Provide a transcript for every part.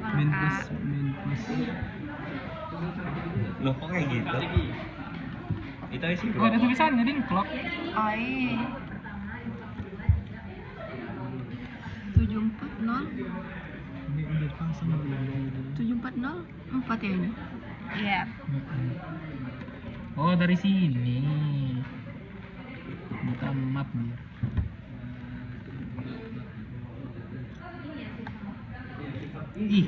main plus. Loh kok kayak gitu? Itu sih. Oh ada tulisannya ding clock. Ai 740 Ini udah pasang belum? 740 4 ya ini. Iya. Oh dari sini. Buka map nih. Ih,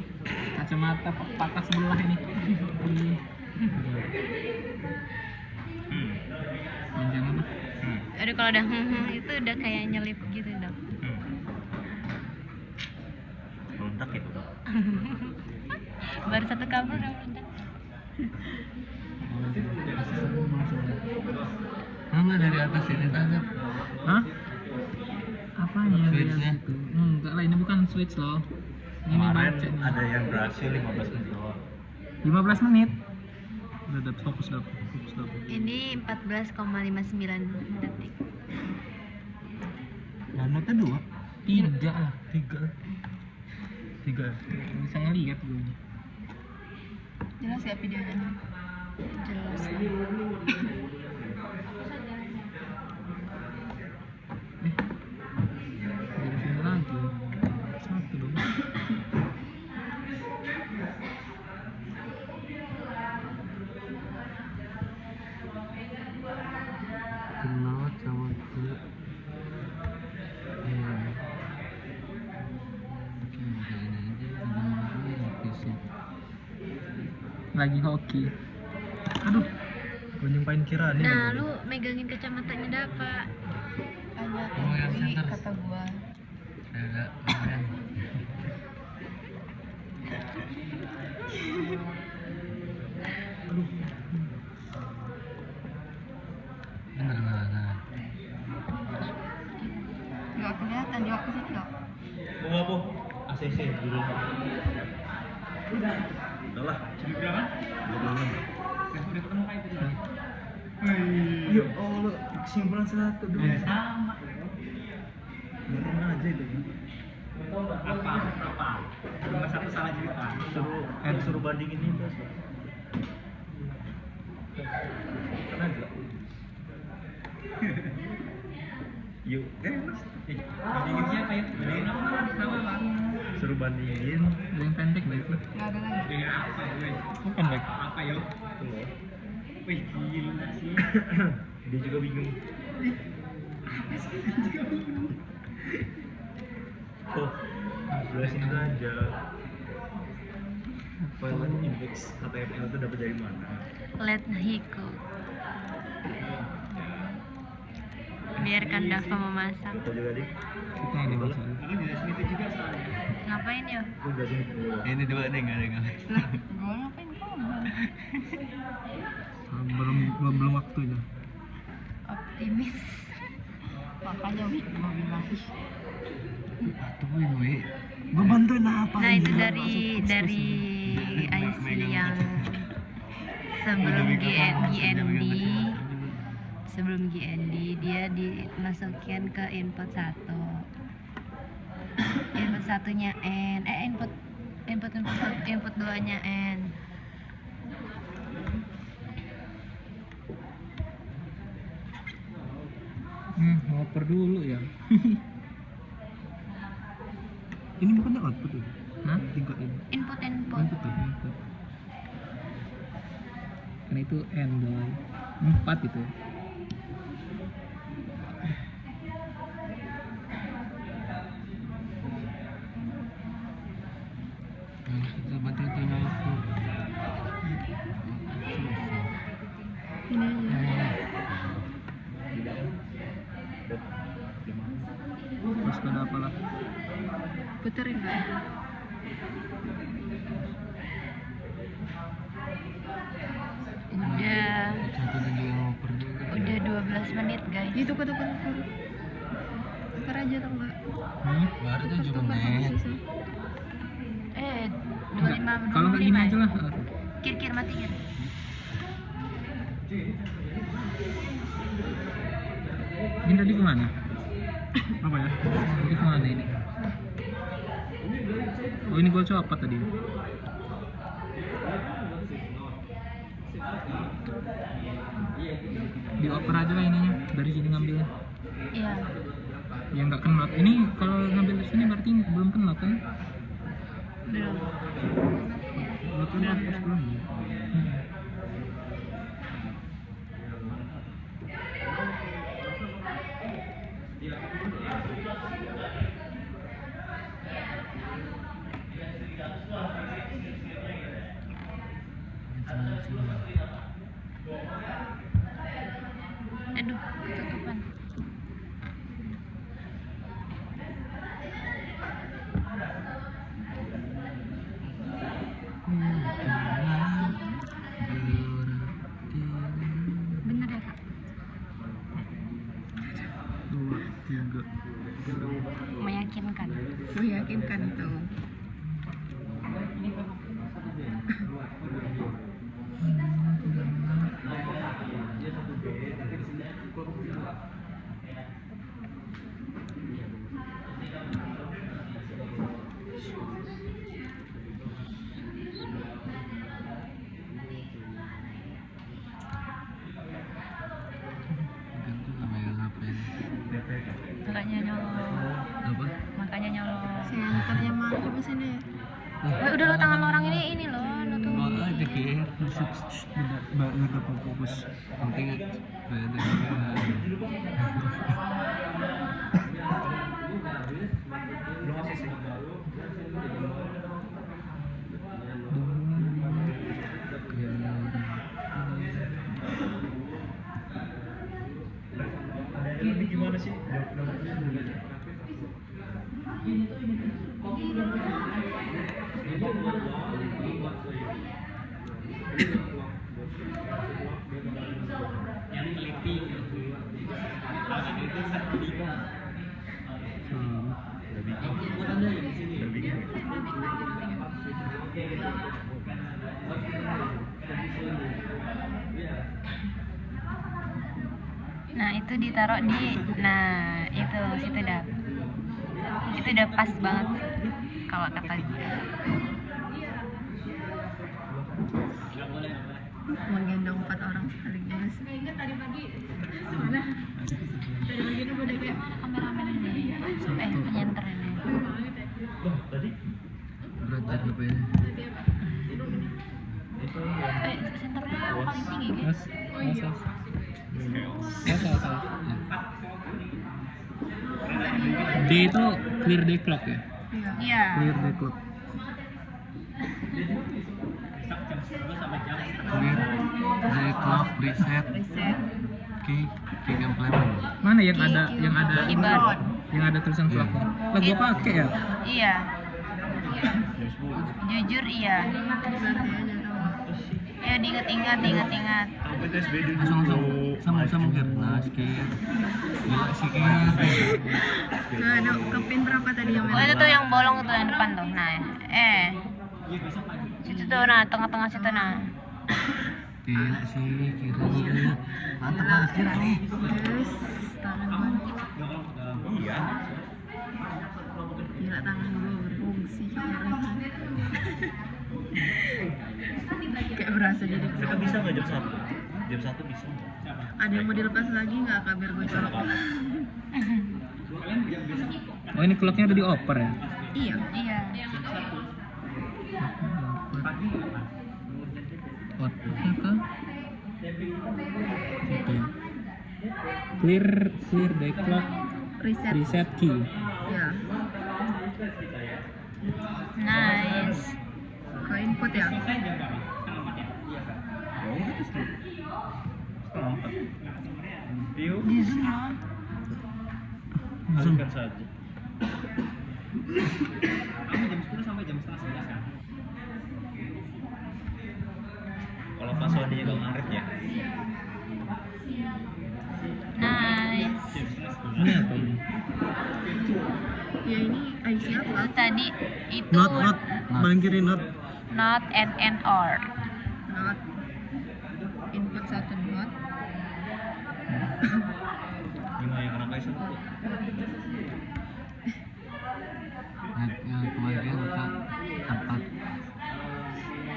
kacamata patah sebelah ini. Panjang apa? Aduh kalau udah itu udah kayak nyelip gitu dong. Meledak itu. Baru satu kabel udah meledak. Enggak dari atas ini tangkap. Hah? Apanya? Switch-nya? Enggak lah, ini bukan switch loh. Ini Kemarin baca nih. ada yang berhasil 15 menit doang. 15 menit. Udah fokus dap. Ini 14,59 detik. Notnya 2. 3 lah, 3. Bisa ngeliat gue ini. Jelas ya videonya. Jelas. Dari sini lagi. Satu dong. Kenal sama dia. Lagi hoki. Aduh, gue nyumpain Kirani. Nah, lu megangin kacamatanya Dapa. Hanya Oh, yang teori center. kata gua. Enggak. Nah. Enggak kelihatan di waktu sini kok. Mau apa? ACC dulu. Udah lah. Jadi berapa? 26. Udah ketemu kayak tadi. Ya Allah, kesimpulan 1 dong. Sama. Beneran aja itu. Apa? Cuma satu salah cerita. Suruh bandingin itu. Kena aja. Yuk, mas. Bandingin siapa ya? Bandingin nama. Suruh bandingin. Yang pendek baik tuh. Enggak ada lagi. Dengan apa gue? Pendek. Apa yuk? Tuh. Wih, gila sih. Dia juga bingung. Oh, jelasin aja. File index HTML itu dapat dari mana? Let Hiko. Biarkan Dava memasak. Kita juga dik. Kita yang Betul. masalah. Ini jelasin itu juga soalnya. Ngapain yo? Aku jelasin itu dulu. Ini dua nih nggak ada. Lah, gua ngapain kamu? Belum waktunya. Optimis. Makanya gua bilang ih. Atuin we. Gue bantuin apa? Nah itu dari IC yang sebelum GND dia dimasukin ke input 1. Input satunya N, input 2-nya N. Ngoper dulu ya. Ini bukannya output ya? Hah? Input ini. Input. Input ya, input. Karena itu N boy. 4 itu. Kita bantuin tanya aku. Ini aja. Terus pada apa lah? Puterin Pak. Udah 12 menit guys. Itu tukar aja atau enggak? Baru tuh Tukar menit. 25 Kalau nggak gini aja lah. Kir mati kir. Ini tadi kemana? Apa ya? Tadi kemana ini? Oh ini gua coba apa tadi? Dioper aja lah ininya, dari sini ngambilnya. Iya. Ya nggak kena. Ini kalau ngambil di sini berarti belum kena kan? Belum. Belum kena. Belum. Aduh, ketutupan. Bener ya, Kak? 2, 3. Meyakinkan. Meyakinkan itu. Makanya nyolong. Apa? Makanya nyolong. Senternya mana coba sini? Udah lo tangan orang ini lo tuh. Bawa aja Kir. Nggak fokus. Penting Ini gimana sih? Nah itu ditaruh di, nah itu situ dah, itu udah pas banget kalau kata gue. Menggendong 4 orang sekaligus. Mana kameramen ini? Penyenter ini. Tadi belajar apa ya? Senternya paling tinggi kan? Mas, D itu clear day clock ya? Iya. Iya. Clear day clock. Clear day clock reset Reset. key implement. Mana yang ada Keyboard. yang ada tulisan clocknya? Lah gua pakai ya. Iya. Jujur iya. Berarti aja dong. Ya diingat-ingat. Sama Kir. Nah, Kir. Gila sih Kir. Ke pin berapa tadi yang Oh itu tuh yang bolong tuh yang depan tuh. Nah, situ tuh, nah tengah-tengah situ nah. Gila sih Kir. Mantap banget Kir nih. Terus tangan banget. iya. Gila tangan gue berfungsi. Kayak berasa jadi Kita bisa nggak jam 1? Jam 1 bisa nggak? ada yang mau dilepas lagi nggak kak biar gue colok? Oh ini clocknya udah dioper ya? Iya. Iya. Outputnya ke oke. Clear day clock reset key. Ya. Nice. Ke input ya. Yuk, Di zoom lah. alihkan saja. Kalau passwordnya Bang Arif ya. Nice. Ini apa ini? Ya ini IC apa? Itu tadi itu Paling kiri not. not and or. Not. Input 1 not. Gimana yang kena kaisar? Yang kemarin kak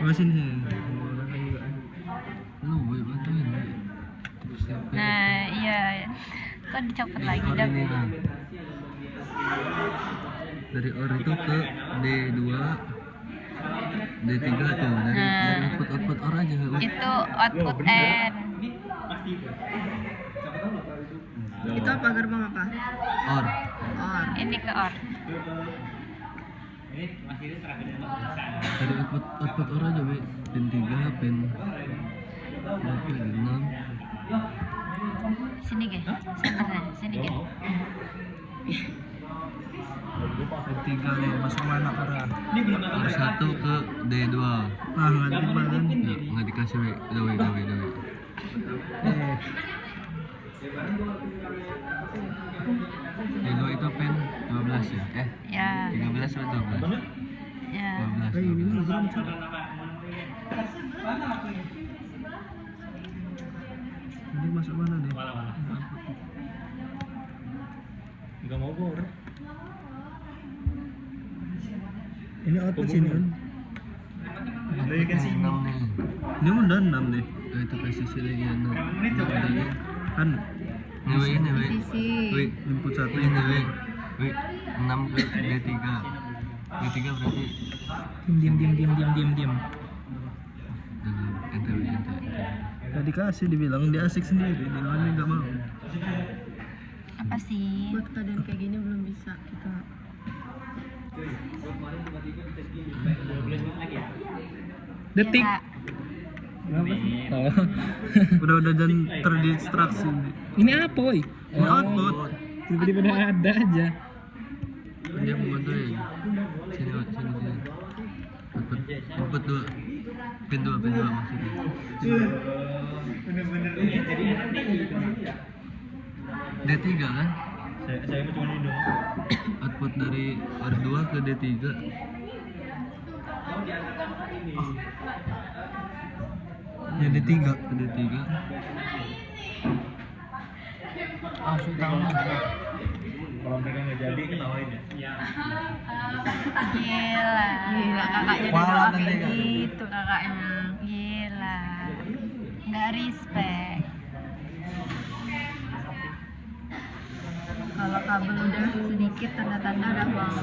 Oh sini. Lu boleh bantuin. Terus Nah, iya. Kok dicopot lagi, Dap? ini nah. Dari OR itu ke D2 D3 tuh dari output OR aja Itu output N. Itu apa gerbang apa? OR OR. Ini ke OR. dari output OR aja pin 3 pin 6 Sini, Ge. Senternya, sini, Ge. pin 3 nih masuk mana OR OR 1 ke D2 nggak dibalan nggak dikasih udah D2 itu pin 12 ya? Ya, 13 atau 12? ya. 12. Ini masuk mana deh? Nggak mau bor. Ini output sini kan? Dari kan sini. 6 nih. Ini udah 6 deh. Itu posisi lagi 6. Kan ini Sisi. input 1 ini 6 ke D3. D3 berarti diam. enter. Tadi kasih dibilang dia asik sendiri, dia nggak mau. Apa sih? Buat keadaan kayak gini belum bisa kita. Detik. Gila. Oh. Udah dan terdistraksi. Ini apa, woi? Ini output. Tiba-tiba udah ada aja. Dia mau bantuin. Sini. Output 2. Pin 2 maksudnya. D3 kan? Saya cuma ini dong. Output dari R2 ke D3. Ya D3 ke D3. Langsung tahu. Kalau mereka nggak jadi ketawain ya. Gila, kakaknya Walah, udah nanti kayak kan. gitu kakaknya. Gila. Nggak respect. Kalau kabel udah sedikit tanda-tanda udah mau.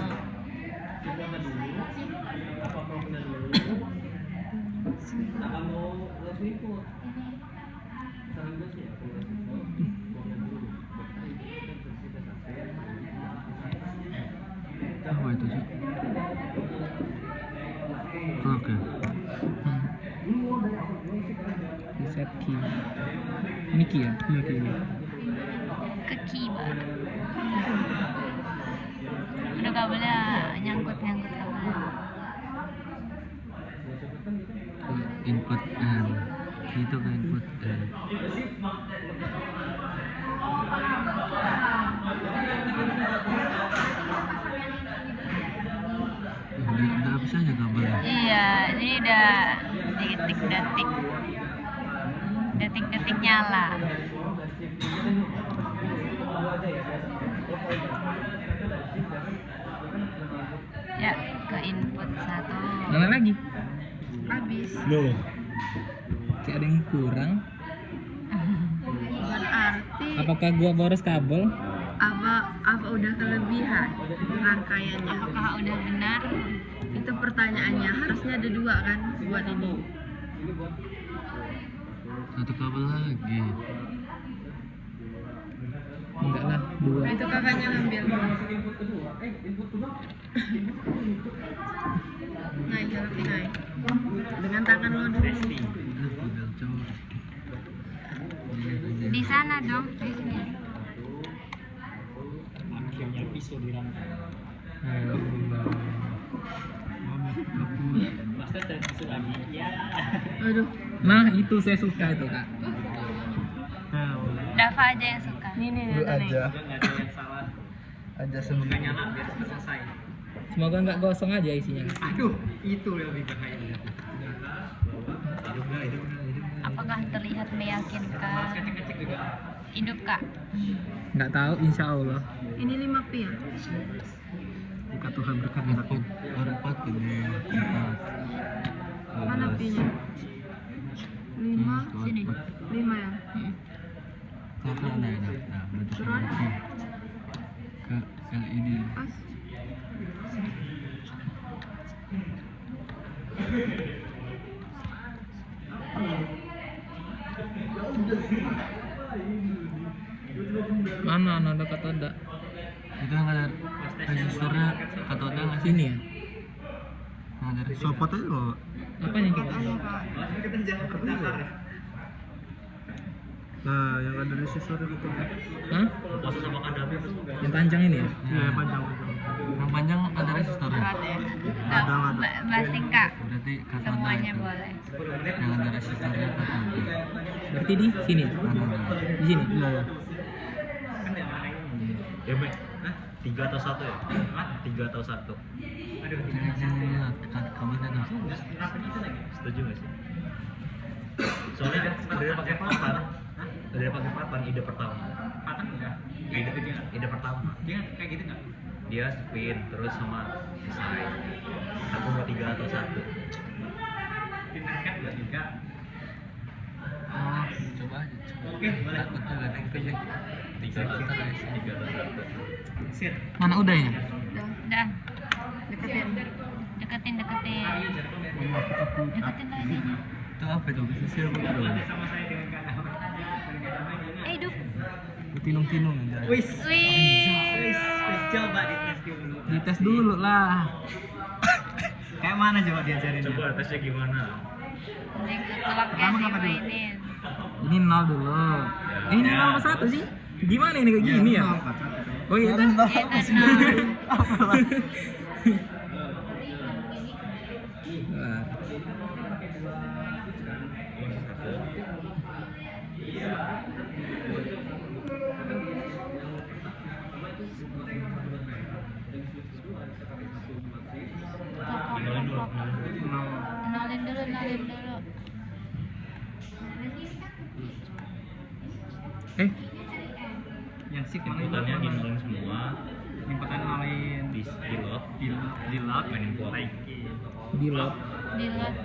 Apa itu sih? Oke. Reset key. Ini key ya? Iya kayaknya. Ke keyboard. Udah kabelnya nyangkut kabel. Input N. Itu ke input N. Udah habis aja kabelnya. Iya, ini udah detik nyala. Ya, ke input 1. Mana lagi? Habis. Loh. Kayak ada yang kurang. Berarti Apakah gua boros kabel? apa udah kelebihan rangkaiannya? Apakah udah benar? Itu pertanyaannya. Harusnya ada 2 kan buat ini. Satu kabel lagi. Enggak lah, 2. Itu kakaknya ngambil. Naik, jalan naik. Dengan tangan lo dulu. Udah pedal cowok. Di sana dong, di sini. Akhirnya pisau di rantai. Master dan pisau lagi. Ya. Aduh. Nah, itu saya suka itu, Kak. Dava aja yang suka. Nih Lu nih. aja Nggak ada yang salah. aja sendiri. Nyala biar cepat selesai. Semoga nggak gosong aja isinya. Aduh, itu yang lebih bahaya. Apakah terlihat meyakinkan? Cek juga. Hidup kak. Nggak tahu, insya Allah. Ini 5P ya? Buka Tuhan berkat Mana P? Mana ada katoda? Itu yang ada resistornya katoda nggak sih? Sini ya. Yang ada resistor. Copot aja loh. Apa yang kita? Nah, yang ada resistornya katoda. Hah? Puasa sama kadami. Yang panjang ini ya? Iya, panjang. Yang panjang ada resistornya. Berat ya. Ada, ada. Basing kak. Berarti katoda Semuanya itu. boleh. Yang ada resistornya katoda. Berarti di sini ya? Katoda. Di sini? Iya, ya. Ya, Mek. 3 atau 1 ya? 3 atau 1? Iya, kabelnya tuh. Setuju gak sih? Soalnya kan udah pakai papan. Udah pakai papan ide pertama. Papan enggak? Ide pertama. Dia kayak gitu enggak? Dia spin terus sama desain. Aku mau 3 atau 1. Pinterkan enggak juga? Oh, coba aja. Oke, boleh. Takut tuh gak ada pilih. 3 atau 1. Mana udahnya? Udah. Deketin. Deketin lagi. Itu apa itu? Bisa siapa bro? Hidup. Tinung-tinung aja. Wih. Coba dites dulu. Dites dulu lah. Kayak mana coba diajarin? Coba tesnya gimana? Telaknya dimainin. Ini 0 dulu. Ini 0 sama 1 sih. Gimana ini kayak gini ya? Oh iya kan? Itu nah. Nolin dulu. Yang sih Inputannya dinolin semua. Inputan lain Di lock mainin kuat. di lock.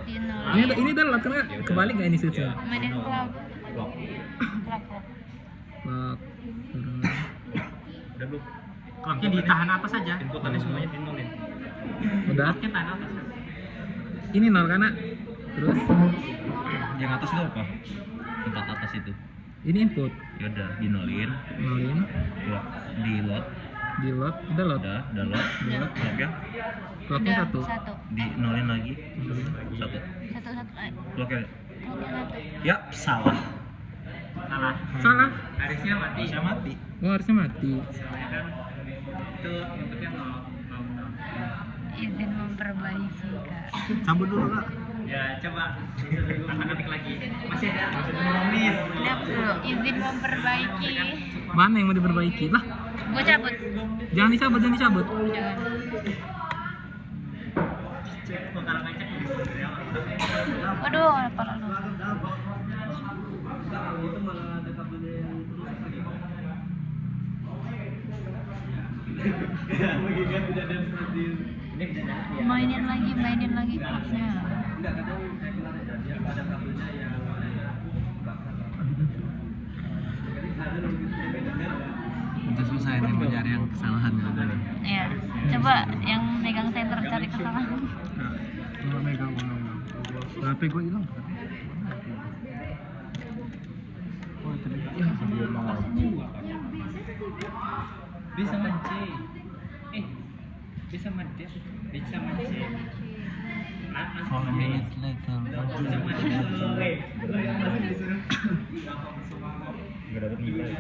Dinolin. Ini udah lock karena kebalik nggak ini switchnya? Mainin clock. Lock. Clock. Lock. Terus. Udah belum? Clocknya ditahan atas aja. Inputannya semuanya dinolin. Udah. Clocknya tahan atas. Ini 0 karena. Terus. Yang atas itu apa? Tempat atas itu. Ini input. Ya udah dinolin. Nolin. Lock. Di lock. Di lock. Udah lock. Udah lock. Locknya Clocknya Udah, 1. satu. di nolin lagi. Satu. Locknya. Clocknya satu. Ya salah. Salah. Harusnya mati. Oh harusnya mati. Izin memperbaiki kak. Cabut dulu kak. Ya coba. Akan ketik lagi. Masih ada 10 menit. Udah dulu. Izin memperbaiki. Mana yang mau diperbaiki? Lah, Gue cabut. jangan dicabut. Jangan. Waduh, apa lalu? Mainin lagi clocknya. Udah susah ini mau nyari yang kesalahan gitu. Iya. Coba yang megang center cari kesalahan. Nggak megang. HP gue hilang. Oh itu dia. Bisa mancing. Bisa mancing. Bisa mancing. 4 minutes later. Gak dapet nilai.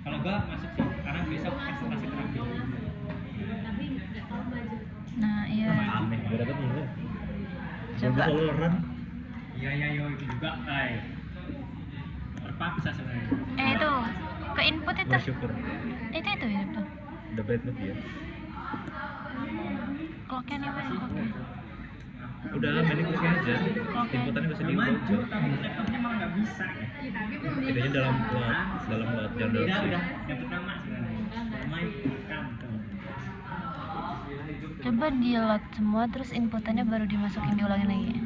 Kalau gua masuk sih, karena besok presentasi terakhir. Nah, iya. Aneh, gak dapet nilai. Coba. Toleran. Iya, itu juga, Kai. Terpaksa sebenarnya. Itu ke input itu. Bersyukur. Itu. Udah bad mood ya. Clocknya nih, Mas. Clocknya. Udah, mainin clocknya aja. Inputannya bisa di load. Laptopnya malah nggak bisa. Idenya dalam load, jangan dalam sih. Yang pertama main Coba di load semua terus inputannya baru dimasukin diulangin lagi.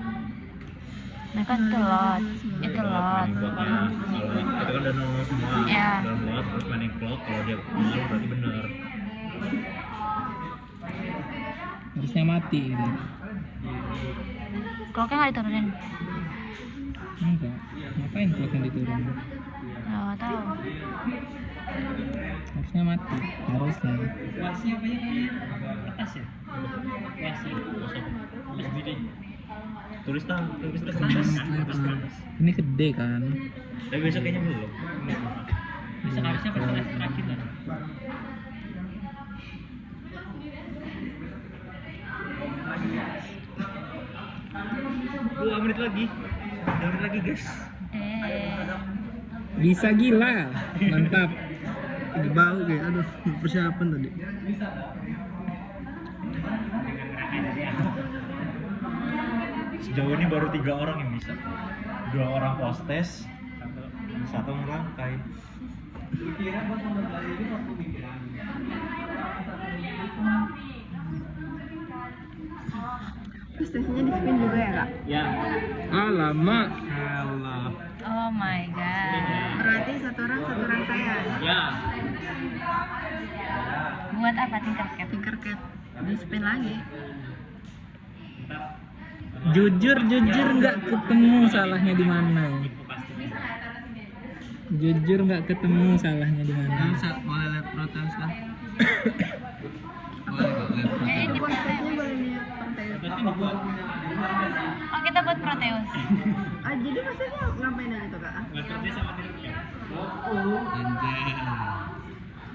Nah kan itu load. Mainin clocknya. Kalau itu kan udah nol semua. Iya. Dalam load, terus mainin clock. Kalau dia nol berarti benar. Harusnya mati gitu. Clocknya nggak diturunin. Enggak. Ngapain clock yang diturunin? Nggak tahu. Harusnya mati. Harusnya. Wasnya apa ya kayak atas ya? Wasi kosong. Terus gini. Tulis terus. Ini gede kan. Tapi besok kayaknya belum. Besok harusnya pas terakhir lah. 2 menit lagi. 2 menit lagi, guys. Bisa gila. Mantap. Bau kayak aduh persiapan tadi. Sejauh ini baru 3 orang yang bisa. 2 orang hostess, satu merangkai. Terus tesnya di spin juga ya kak? Ya. Alamak. Allah. Oh my god. Berarti satu orang satu rangkaian. Ya. Buat apa Tinkercad? Tinkercad di spin lagi. Jujur nggak ketemu salahnya di mana. Jujur nggak ketemu salahnya di mana. Bisa boleh lihat protes kan? Boleh nggak lihat protes? Jadi di Tesnya boleh lihat Proteus. Oh kita buat Proteus. Jadi maksudnya ngapain aja tuh kak? Anjir.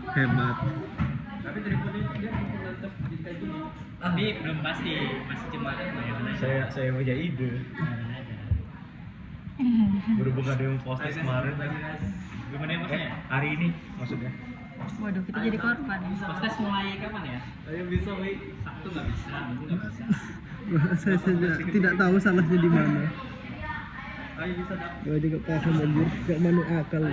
Hebat. Tapi belum pasti, masih cuma saya punya ide. Berhubung ada yang posting kemarin. Gimana ya maksudnya? Hari ini maksudnya. Waduh kita jadi korban. Posting mulai kapan ya? Ayo bisa, Sabtu nggak bisa, Minggu nggak bisa. Saya tidak tahu salahnya di mana. Ayo bisa dah. Gue juga paham anjir, gak masuk akal.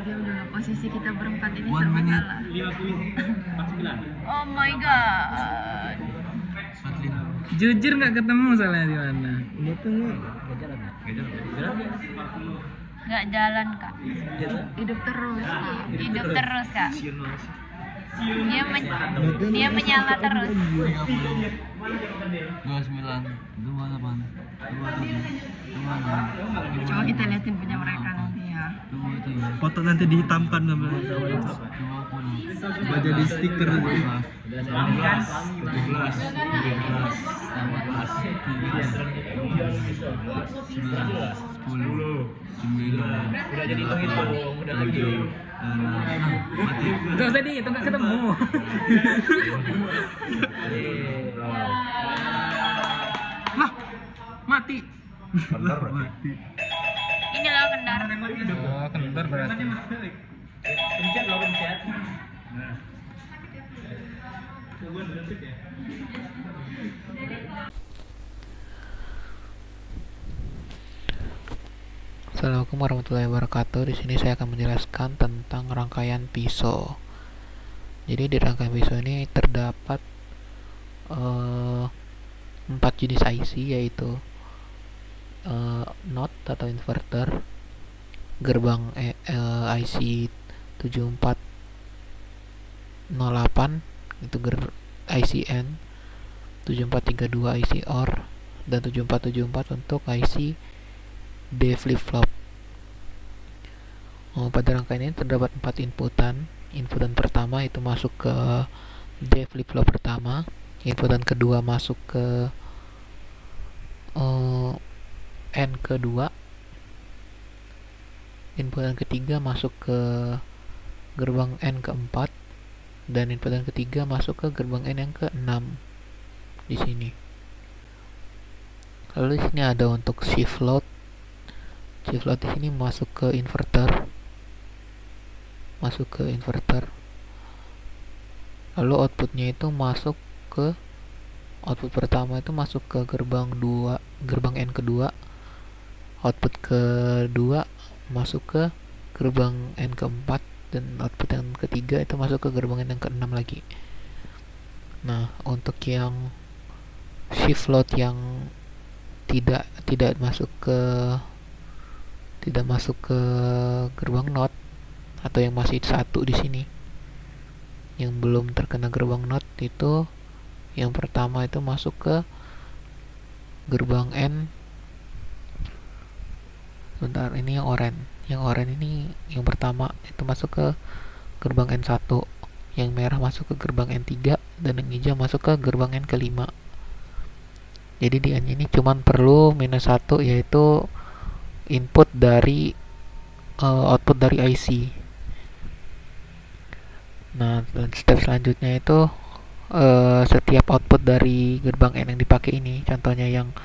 Dia udah posisi kita berempat ini One sama minute. salah. 50, 49. Oh my god. 45. Jujur nggak ketemu salahnya di mana. Betul nggak? Nggak jalan kak. Hidup terus. Hidup terus kak. Dia menyala terus. 30. 29. 28. 27. 26. Coba kita liatin punya mereka nanti ya. 27. Foto nanti dihitamkan sama 20. Buat jadi stiker aja. 17. 9. Udah jadi hitung, udah lagi. Mati. Gak usah dihitung, nggak ketemu. Lah, mati. Bener berarti. Ini loh kendar. Oh, kendor berarti. Pencet loh, pencet. Nah. Assalamualaikum warahmatullahi wabarakatuh. Di sini saya akan menjelaskan tentang rangkaian pisau. Jadi di rangkaian pisau ini terdapat 4 jenis IC, yaitu NOT atau inverter, gerbang IC 7408 itu ICN, 7432 IC OR, dan 7474 untuk IC D flip flop. Pada rangkaian ini terdapat 4 inputan. Inputan pertama itu masuk ke D flip flop pertama. Inputan kedua masuk ke N kedua. Inputan ketiga masuk ke gerbang N keempat, dan inputan ketiga masuk ke gerbang N yang ke-6 di sini. Lalu di sini ada untuk shift load. Shift load di sini masuk ke inverter. Lalu outputnya itu masuk ke output pertama itu masuk ke gerbang N kedua. Output kedua masuk ke gerbang N keempat, dan output yang ketiga itu masuk ke gerbang N yang ke-6 lagi. Nah, untuk yang shift load yang tidak masuk ke gerbang NOT, atau yang masih satu di sini, yang belum terkena gerbang NOT itu yang pertama itu masuk ke gerbang N. Bentar, ini yang oranye ini yang pertama itu masuk ke gerbang N1, yang merah masuk ke gerbang N3, dan yang hijau masuk ke gerbang N kelima. Jadi di N ini cuman perlu -1, yaitu input dari output dari IC. Nah, step selanjutnya itu setiap output dari gerbang N yang dipakai ini, contohnya yang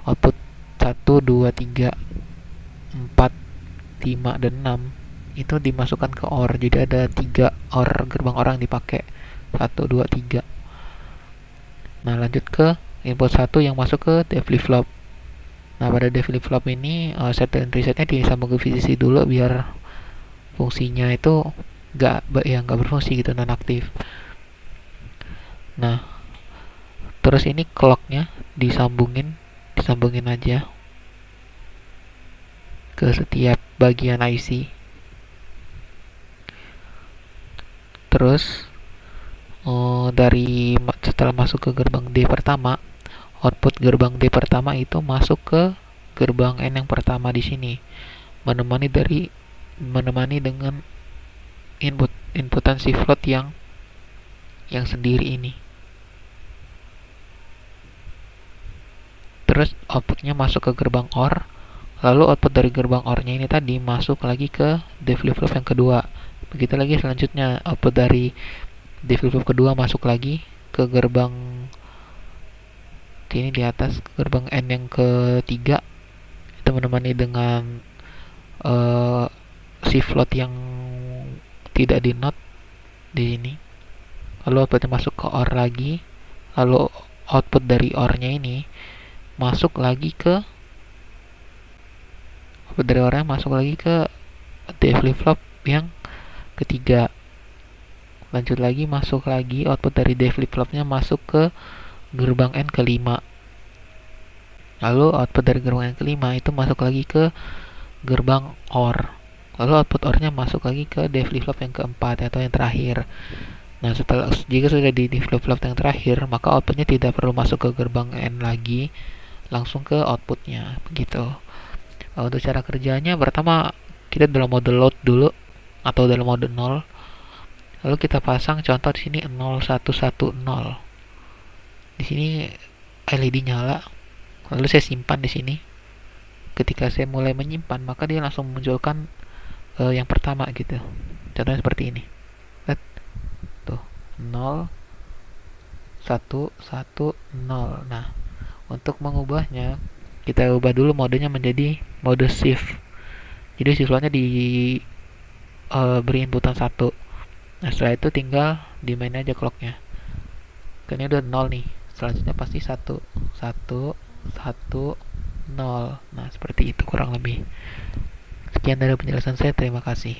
output 1, 2, 3, 4, 5, dan 6 itu dimasukkan ke OR. Jadi ada 3 OR gerbang OR yang dipakai, 1, 2, 3. Nah, lanjut ke input 1 yang masuk ke D flip-flop. Nah, pada D flip-flop ini set dan resetnya disambung ke VCC dulu biar fungsinya itu nggak berfungsi gitu, nonaktif. Nah, terus ini clocknya disambungin aja ke setiap bagian IC. Terus setelah masuk ke gerbang D pertama, output gerbang D pertama itu masuk ke gerbang N yang pertama di sini, menemani dengan inputan si float yang sendiri ini. Terus outputnya masuk ke gerbang OR, lalu output dari gerbang OR-nya ini tadi masuk lagi ke D flip-flop yang kedua. Begitu lagi selanjutnya, output dari D flip-flop kedua masuk lagi ke gerbang ini di atas, gerbang N yang ketiga, itu menemani dengan si float yang tidak di NOT di sini. Lalu outputnya masuk ke OR lagi, lalu output dari OR-nya ini masuk lagi ke D flip-flop yang ketiga. Lanjut lagi, masuk lagi output dari D flip-flopnya masuk ke gerbang N kelima. Lalu output dari gerbang N kelima itu masuk lagi ke gerbang OR. Lalu output OR-nya masuk lagi ke D flip-flop yang keempat atau yang terakhir. Nah, jika sudah di D flip-flop yang terakhir, maka outputnya tidak perlu masuk ke gerbang N lagi, langsung ke outputnya, begitu. Untuk cara kerjanya, pertama kita dalam mode load dulu atau dalam mode 0. Lalu kita pasang contoh di sini 0110. Di sini LED nyala. Lalu saya simpan di sini. Ketika saya mulai menyimpan, maka dia langsung memunculkan yang pertama gitu. Contohnya seperti ini. Lihat. Tuh, 0 1 1 0. Nah, untuk mengubahnya kita ubah dulu modenya menjadi mode shift. Jadi shift-nya beri inputan 1. Nah, setelah itu tinggal dimain aja clocknya. Kan ini udah 0 nih. Selanjutnya pasti 1 1 1 0. Nah, seperti itu kurang lebih. Sekian dari penjelasan saya. Terima kasih.